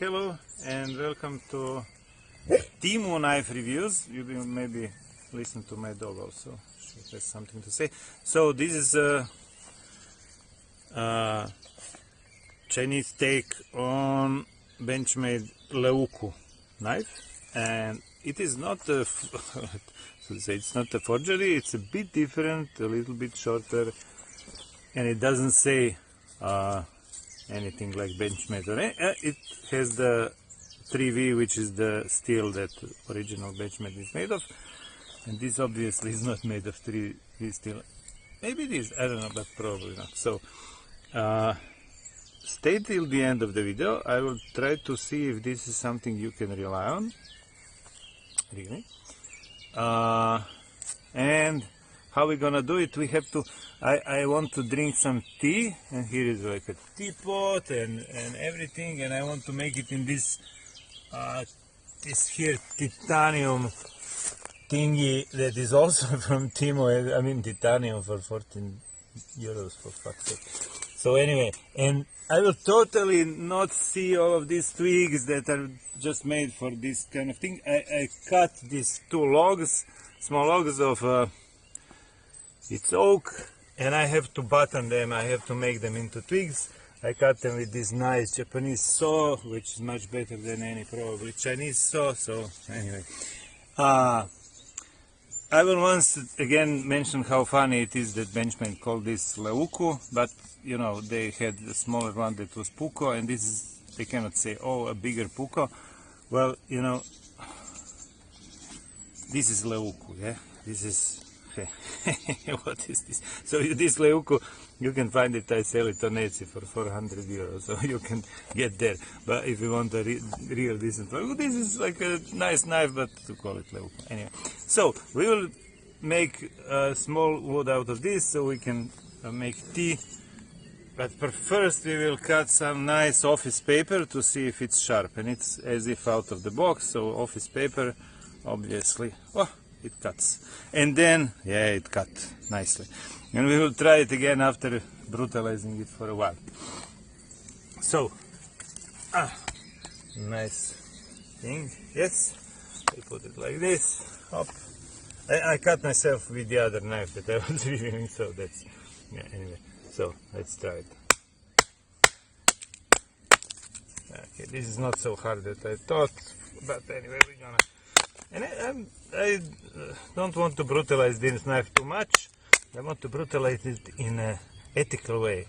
Hello and welcome to Temu knife reviews. You will maybe listen to my dog also. She has something to say. So this is a Chinese take on Benchmade Leuku knife, and it is not a it's not a forgery. It's a bit different, a little bit shorter, and it doesn't say anything like Benchmade. It has the 3V, which is the steel that original Benchmade is made of, and this obviously is not made of 3V steel. Maybe it is, I don't know, but probably not. So stay till the end of the video. I will try to see if this is something you can rely on, really. And how we're gonna do it, we have to, I want to drink some tea, and here is like a teapot and everything, and I want to make it in this this here titanium thingy that is also from Temu. I mean titanium for 14 euros, for fuck's sake. So anyway, and I will totally not see all of these twigs that are just made for this kind of thing. I cut these two logs, small logs of it's oak, and I have to button them. I have to make them into twigs. I cut them with this nice Japanese saw, which is much better than any probably Chinese saw. So anyway, I will once again mention how funny it is that Benchmade called this Leuku, but you know, they had a smaller one that was Puko, and this is, they cannot say, oh, a bigger Puko. Well, you know, this is Leuku, yeah? This is, what is this? So this Leuku, you can find it, I sell it on Etsy for 400 euros, so you can get there. But if you want a real decent Leuku, this is like a nice knife, but to call it Leuku. Anyway, so we will make a small wood out of this so we can make tea. But first we will cut some nice office paper to see if it's sharp, and it's as if out of the box, so office paper, obviously, oh, it cuts. And then, yeah, it cut nicely. And we will try it again after brutalizing it for a while. So, nice thing, yes, I put it like this, hop. I cut myself with the other knife that I was reviewing, so that's, yeah, anyway. So let's try it. Okay, this is not so hard that I thought, but anyway, we're gonna. And I don't want to brutalize this knife too much. I want to brutalize it in an ethical way.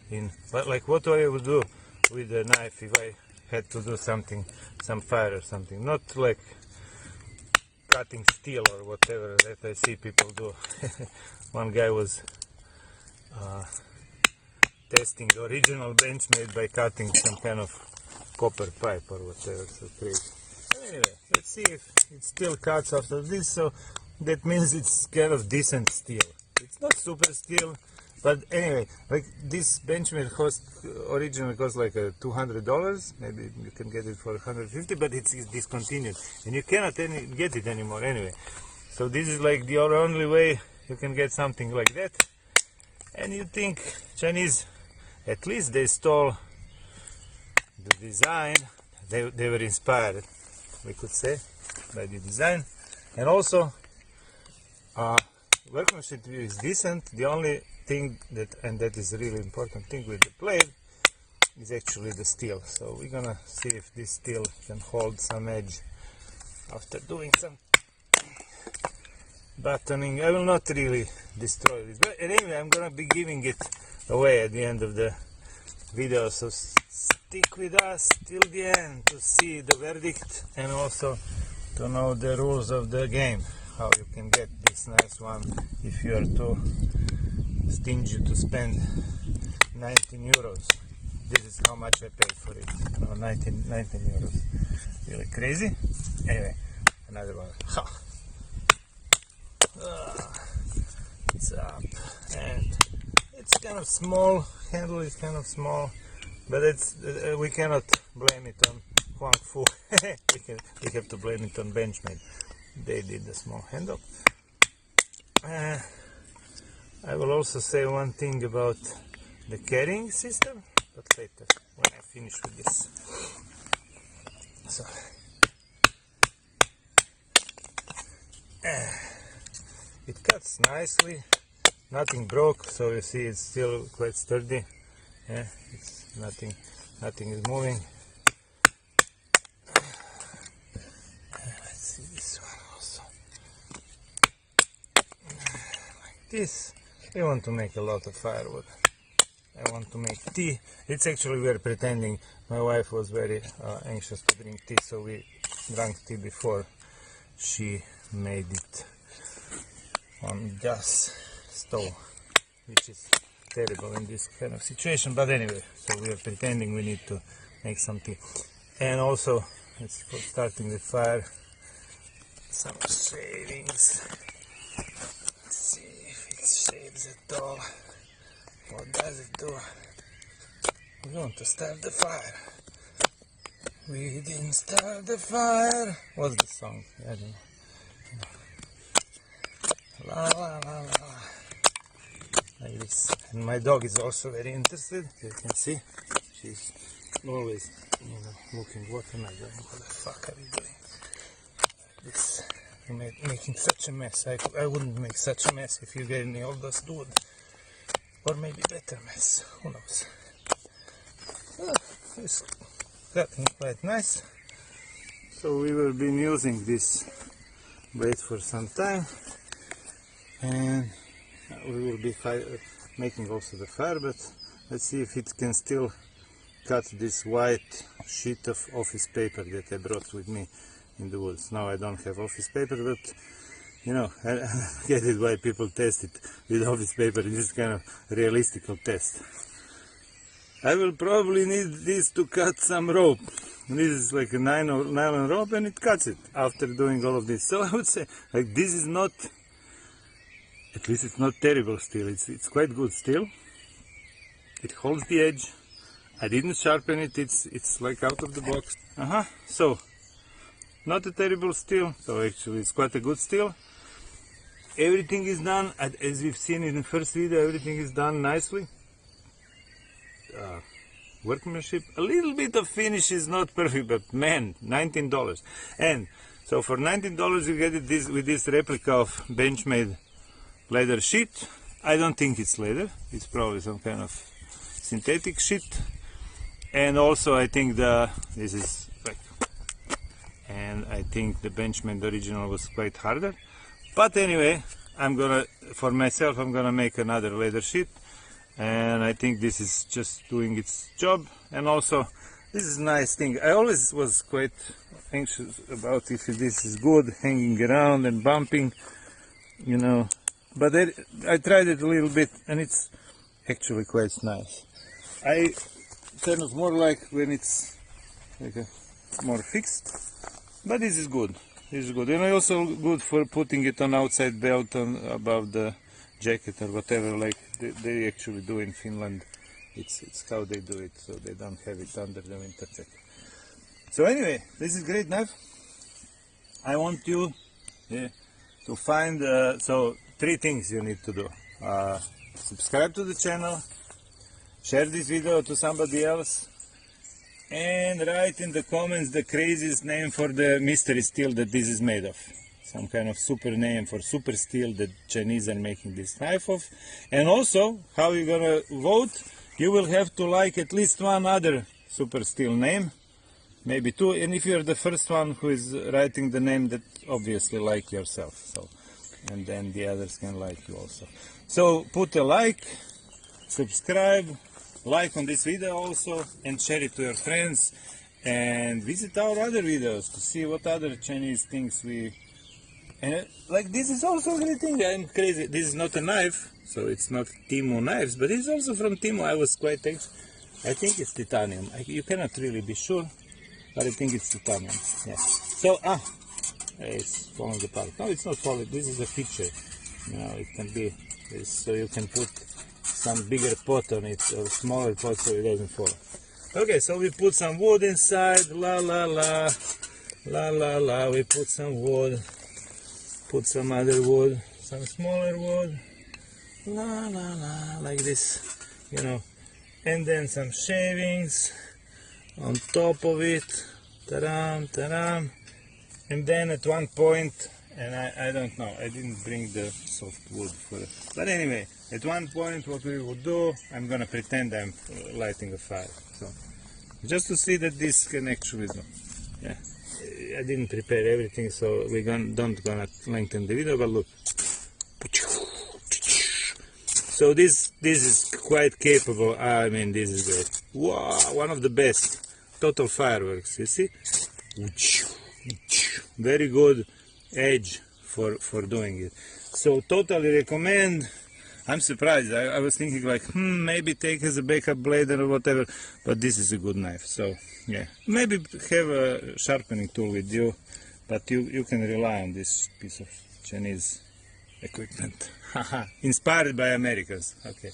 But like, what I would do with a knife if I had to do something, some fire or something, not like cutting steel or whatever that I see people do. One guy was testing the original Benchmade by cutting some kind of copper pipe or whatever, so crazy. Anyway, let's see if it still cuts after this, so that means it's kind of decent steel. It's not super steel, but anyway, like this Benchmade originally cost like $200, maybe you can get it for $150, but it's discontinued, and you cannot get it anymore anyway. So this is like the only way you can get something like that. And you think Chinese, at least they stole the design, they were inspired, we could say, by the design. And also, workmanship is decent. The only thing that, and that is a really important thing with the blade, is actually the steel. So we're gonna see if this steel can hold some edge after doing some batoning. I will not really destroy this, but anyway, I'm gonna be giving it away at the end of the video, so stick with us till the end to see the verdict and also to know the rules of the game, how you can get this nice one if you are too stingy to spend 19 euros. This is how much I paid for it, you know, 19 euros. Really crazy. Anyway, another one. It's up, and it's kind of small, handle is kind of small, but it's we cannot blame it on Huangfu. we have to blame it on Benchmade. They did the small handle. I will also say one thing about the carrying system, but later when I finish with this. So it cuts nicely, nothing broke, so you see it's still quite sturdy. Yeah, it's nothing is moving. Let's see this one also. Like this. We want to make a lot of firewood. I want to make tea. It's actually, we're pretending, my wife was very anxious to drink tea, so we drank tea before she made it on gas stove, which is terrible in this kind of situation. But anyway, so we are pretending we need to make some tea. And also, it's for starting the fire, some shavings. Let's see if it shaves at all. What does it do? We want to start the fire. We didn't start the fire. What's the song? I don't know. La la la la. Like this. And my dog is also very interested. You can see. She's always, looking. What am I doing? What the fuck are you doing? This. You're making such a mess. I wouldn't make such a mess if you gave me all this wood. Or maybe better mess, who knows. It's cutting quite nice. So we will be using this blade for some time, and we will be making also the fire, but let's see if it can still cut this white sheet of office paper that I brought with me in the woods. Now I don't have office paper, but I get it why people test it with office paper. This is kind of realistical test. I will probably need this to cut some rope. This is like a nylon rope, and it cuts it after doing all of this. So I would say, like, this is not, at least it's not terrible steel. It's quite good steel. It holds the edge. I didn't sharpen it. It's like out of the box. So not a terrible steel. So actually it's quite a good steel. Everything is done, as we've seen in the first video, everything is done nicely. Workmanship, a little bit of finish is not perfect, but man, $19. And so for $19 you get it with this replica of Benchmade leather sheet. I don't think it's leather, it's probably some kind of synthetic sheet. And also I think this is like, and I think the Benchmade original was quite harder. But anyway, for myself, I'm gonna make another leather sheet, and I think this is just doing its job. And also, this is a nice thing. I always was quite anxious about if this is good, hanging around and bumping, But I tried it a little bit, and it's actually quite nice. I kind of more like when it's like more fixed, but this is good. This is good, and also good for putting it on outside belt above the jacket or whatever, like they actually do in Finland. It's how they do it, so they don't have it under the winter jacket. So anyway, this is great knife. I want you to find, so 3 things you need to do. Subscribe to the channel, share this video to somebody else, and write in the comments the craziest name for the mystery steel that this is made of. Some kind of super name for super steel that Chinese are making this knife of. And also, how you're gonna vote, you will have to like at least one other super steel name, maybe 2, and if you're the first one who is writing the name, that obviously like yourself, so, and then the others can like you also. So put a like, subscribe, like on this video also, and share it to your friends, and visit our other videos to see what other Chinese things and like this is also a great thing. I'm crazy, this is not a knife, so it's not Temu knives, but it's also from Temu. I was quite I think it's titanium. You cannot really be sure, but I think it's titanium. Yeah. So it's falling apart. No, it's not falling. This is a feature. It can be this, so you can put some bigger pot on it or smaller pot so it doesn't fall. Okay, so we put some wood inside. La la la, la la la. We put some wood. Put some other wood, some smaller wood. La la la, like this, and then some shavings on top of it. Ta-dam, ta-dam. And then at one point, and I don't know, I didn't bring the soft wood for it. But anyway, at one point what we will do, I'm gonna pretend I'm lighting a fire. So just to see that this can actually do. Yeah. I didn't prepare everything, so we don't gonna lengthen the video, but look. So this is quite capable. I mean, this is great. Wow, one of the best. Total fireworks, you see? Very good edge for doing it. So totally recommend. I'm surprised. I was thinking like, maybe take as a backup blade or whatever, but this is a good knife. So yeah, maybe have a sharpening tool with you, but you can rely on this piece of Chinese equipment. Inspired by Americans. Okay,